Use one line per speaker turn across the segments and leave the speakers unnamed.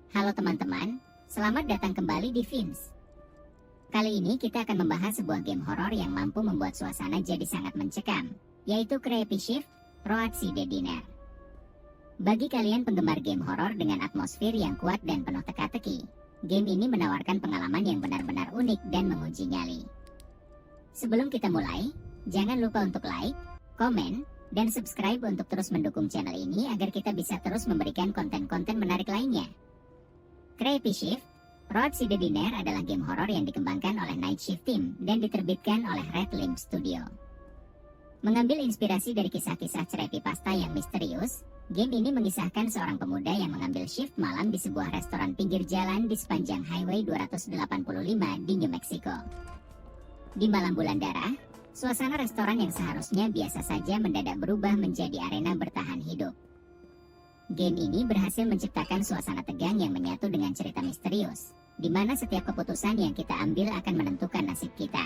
Halo teman-teman, selamat datang kembali di Vince. Kali ini kita akan membahas sebuah game horor yang mampu membuat suasana jadi sangat mencekam, yaitu Creepy Shift: Road to the Dinner. Bagi kalian penggemar game horor dengan atmosfer yang kuat dan penuh teka-teki, game ini menawarkan pengalaman yang benar-benar unik dan menguji nyali. Sebelum kita mulai, jangan lupa untuk like, komen, dan subscribe untuk terus mendukung channel ini agar kita bisa terus memberikan konten-konten menarik lainnya. Creepy Shift: Road to the Dinner adalah game horor yang dikembangkan oleh Night Shift Team dan diterbitkan oleh Red Limb Studio. Mengambil inspirasi dari kisah-kisah creepypasta yang misterius, game ini mengisahkan seorang pemuda yang mengambil shift malam di sebuah restoran pinggir jalan di sepanjang Highway 285 di New Mexico. Di malam bulan darah, suasana restoran yang seharusnya biasa saja mendadak berubah menjadi arena bertahan hidup. Game ini berhasil menciptakan suasana tegang yang menyatu dengan cerita misterius, di mana setiap keputusan yang kita ambil akan menentukan nasib kita.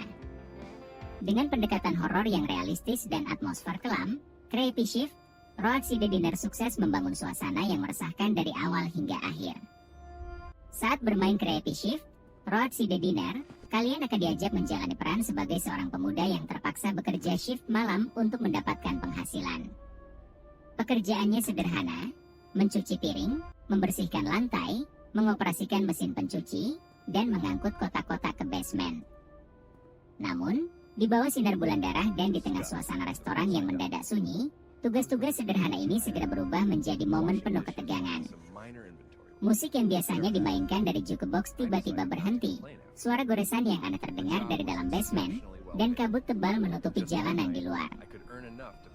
Dengan pendekatan horor yang realistis dan atmosfer kelam, Creepy Shift: Road to the Dinner sukses membangun suasana yang meresahkan dari awal hingga akhir. Saat bermain Creepy Shift: Road to the Dinner, kalian akan diajak menjalani peran sebagai seorang pemuda yang terpaksa bekerja shift malam untuk mendapatkan penghasilan. Pekerjaannya sederhana: mencuci piring, membersihkan lantai, mengoperasikan mesin pencuci, dan mengangkut kotak-kotak ke basement. Namun, di bawah sinar bulan darah dan di tengah suasana restoran yang mendadak sunyi, tugas-tugas sederhana ini segera berubah menjadi momen penuh ketegangan. Musik yang biasanya dimainkan dari jukebox tiba-tiba berhenti, suara goresan yang aneh terdengar dari dalam basement, dan kabut tebal menutupi jalanan di luar.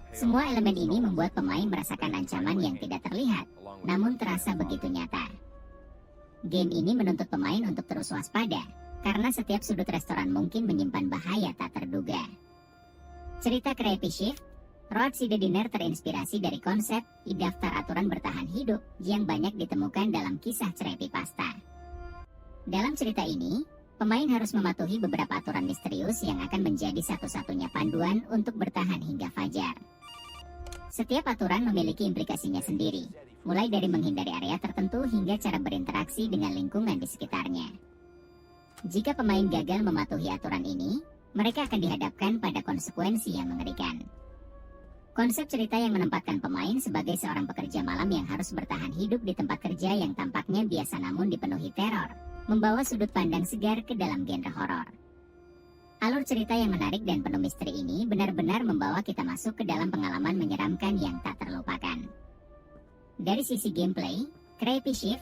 Semua elemen ini membuat pemain merasakan ancaman yang tidak terlihat, namun terasa begitu nyata. Game ini menuntut pemain untuk terus waspada, karena setiap sudut restoran mungkin menyimpan bahaya tak terduga. Cerita Creepy Shift: Road to the Dinner terinspirasi dari konsep daftar aturan bertahan hidup yang banyak ditemukan dalam kisah creepypasta. Dalam cerita ini, pemain harus mematuhi beberapa aturan misterius yang akan menjadi satu-satunya panduan untuk bertahan hingga fajar. Setiap aturan memiliki implikasinya sendiri, mulai dari menghindari area tertentu hingga cara berinteraksi dengan lingkungan di sekitarnya. Jika pemain gagal mematuhi aturan ini, mereka akan dihadapkan pada konsekuensi yang mengerikan. Konsep cerita yang menempatkan pemain sebagai seorang pekerja malam yang harus bertahan hidup di tempat kerja yang tampaknya biasa namun dipenuhi teror, membawa sudut pandang segar ke dalam genre horor. Alur cerita yang menarik dan penuh misteri ini benar-benar membawa kita masuk ke dalam pengalaman menyeramkan yang tak terlupakan. Dari sisi gameplay, Creepy Shift: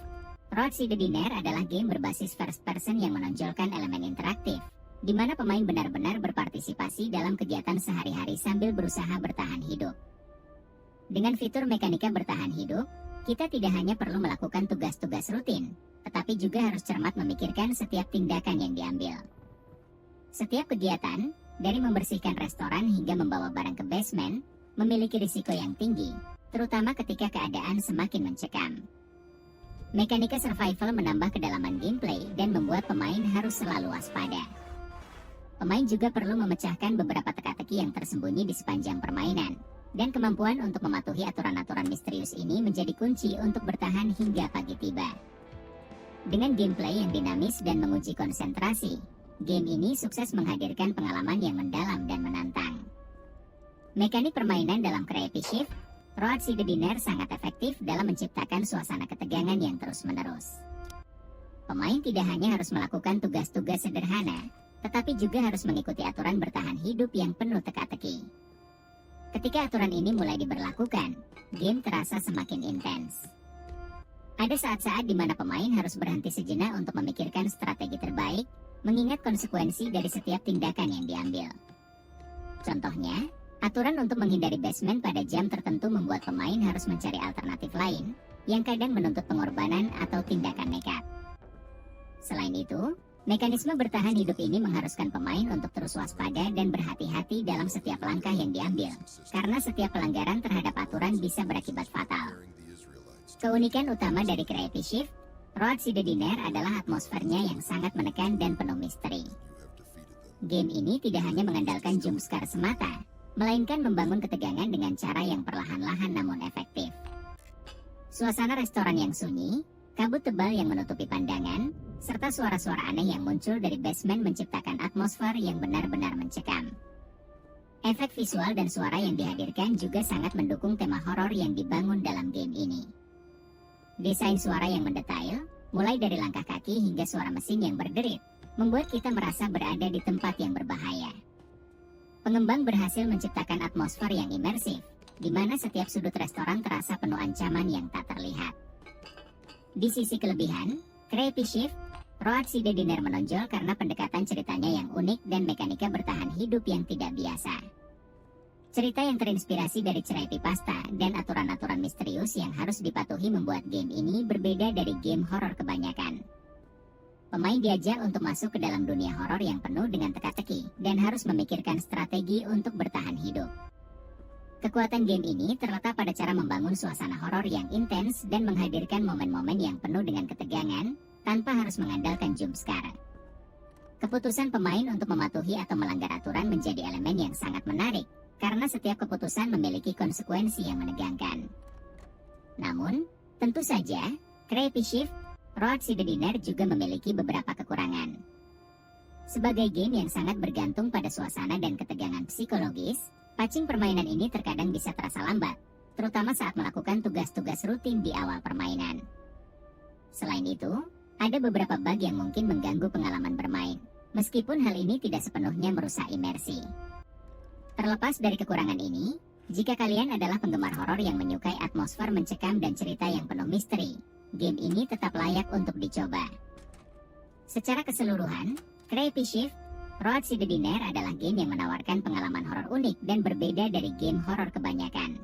Road to the Dinner adalah game berbasis first person yang menonjolkan elemen interaktif, di mana pemain benar-benar berpartisipasi dalam kegiatan sehari-hari sambil berusaha bertahan hidup. Dengan fitur mekanika bertahan hidup, kita tidak hanya perlu melakukan tugas-tugas rutin, tetapi juga harus cermat memikirkan setiap tindakan yang diambil. Setiap kegiatan, dari membersihkan restoran hingga membawa barang ke basement, memiliki risiko yang tinggi, terutama ketika keadaan semakin mencekam. Mekanika survival menambah kedalaman gameplay dan membuat pemain harus selalu waspada. Pemain juga perlu memecahkan beberapa teka-teki yang tersembunyi di sepanjang permainan, dan kemampuan untuk mematuhi aturan-aturan misterius ini menjadi kunci untuk bertahan hingga pagi tiba. Dengan gameplay yang dinamis dan menguji konsentrasi, game ini sukses menghadirkan pengalaman yang mendalam dan menantang. Mekanik permainan dalam Creepy Shift: Road to the Dinner sangat efektif dalam menciptakan suasana ketegangan yang terus-menerus. Pemain tidak hanya harus melakukan tugas-tugas sederhana, tetapi juga harus mengikuti aturan bertahan hidup yang penuh teka-teki. Ketika aturan ini mulai diberlakukan, game terasa semakin intens. Ada saat-saat di mana pemain harus berhenti sejenak untuk memikirkan strategi terbaik, mengingat konsekuensi dari setiap tindakan yang diambil. Contohnya, aturan untuk menghindari basement pada jam tertentu membuat pemain harus mencari alternatif lain, yang kadang menuntut pengorbanan atau tindakan nekat. Selain itu, mekanisme bertahan hidup ini mengharuskan pemain untuk terus waspada dan berhati-hati dalam setiap langkah yang diambil, karena setiap pelanggaran terhadap aturan bisa berakibat fatal. Keunikan utama dari Creepy Shift: Road to the Dinner adalah atmosfernya yang sangat menekan dan penuh misteri. Game ini tidak hanya mengandalkan jumpscare semata, melainkan membangun ketegangan dengan cara yang perlahan-lahan namun efektif. Suasana restoran yang sunyi, Kabut tebal yang menutupi pandangan, serta suara-suara aneh yang muncul dari basement menciptakan atmosfer yang benar-benar mencekam. Efek visual dan suara yang dihadirkan juga sangat mendukung tema horor yang dibangun dalam game ini. Desain suara yang mendetail, mulai dari langkah kaki hingga suara mesin yang berderit, membuat kita merasa berada di tempat yang berbahaya. Pengembang berhasil menciptakan atmosfer yang imersif, di mana setiap sudut restoran terasa penuh ancaman yang tak terlihat. Di sisi kelebihan, Creepy Shift, Road to the Dinner menonjol karena pendekatan ceritanya yang unik dan mekanika bertahan hidup yang tidak biasa. Cerita yang terinspirasi dari creepypasta dan aturan-aturan misterius yang harus dipatuhi membuat game ini berbeda dari game horor kebanyakan. Pemain diajak untuk masuk ke dalam dunia horor yang penuh dengan teka-teki dan harus memikirkan strategi untuk bertahan hidup. Kekuatan game ini terletak pada cara membangun suasana horor yang intens dan menghadirkan momen-momen yang penuh dengan ketegangan tanpa harus mengandalkan jumpscare. Keputusan pemain untuk mematuhi atau melanggar aturan menjadi elemen yang sangat menarik karena setiap keputusan memiliki konsekuensi yang menegangkan. Namun, tentu saja, Creepy Shift, Road to the Dinner juga memiliki beberapa kekurangan. Sebagai game yang sangat bergantung pada suasana dan ketegangan psikologis, patching permainan ini terkadang bisa terasa lambat, terutama saat melakukan tugas-tugas rutin di awal permainan. Selain itu, ada beberapa bug yang mungkin mengganggu pengalaman bermain, meskipun hal ini tidak sepenuhnya merusak imersi. Terlepas dari kekurangan ini, jika kalian adalah penggemar horor yang menyukai atmosfer mencekam dan cerita yang penuh misteri, game ini tetap layak untuk dicoba. Secara keseluruhan, Creepy Shift, Road to the Dinner adalah game yang menawarkan pengalaman horor unik dan berbeda dari game horor kebanyakan.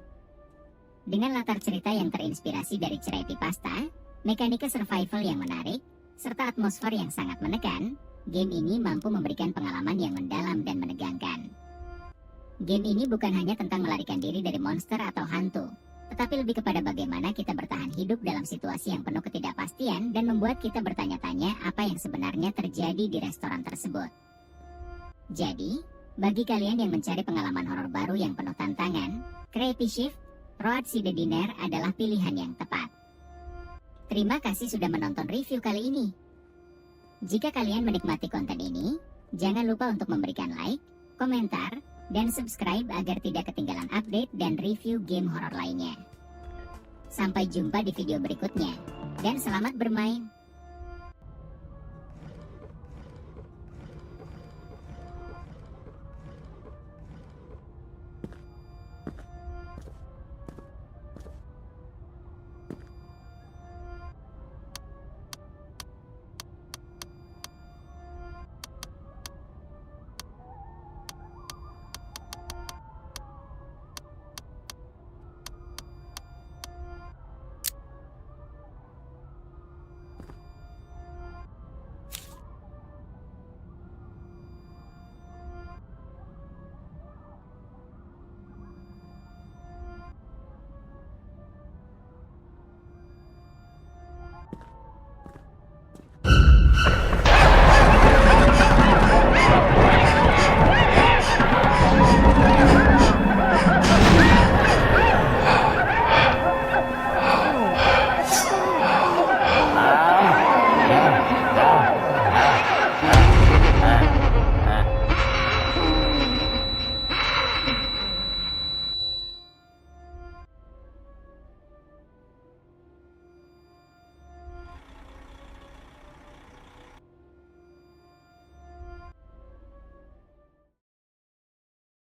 Dengan latar cerita yang terinspirasi dari creepypasta, mekanika survival yang menarik, serta atmosfer yang sangat menekan, game ini mampu memberikan pengalaman yang mendalam dan menegangkan. Game ini bukan hanya tentang melarikan diri dari monster atau hantu, tetapi lebih kepada bagaimana kita bertahan hidup dalam situasi yang penuh ketidakpastian dan membuat kita bertanya-tanya apa yang sebenarnya terjadi di restoran tersebut. Jadi, bagi kalian yang mencari pengalaman horor baru yang penuh tantangan, Creepy Shift, Road to the Dinner adalah pilihan yang tepat. Terima kasih sudah menonton review kali ini. Jika kalian menikmati konten ini, jangan lupa untuk memberikan like, komentar, dan subscribe agar tidak ketinggalan update dan review game horor lainnya. Sampai jumpa di video berikutnya, dan selamat bermain!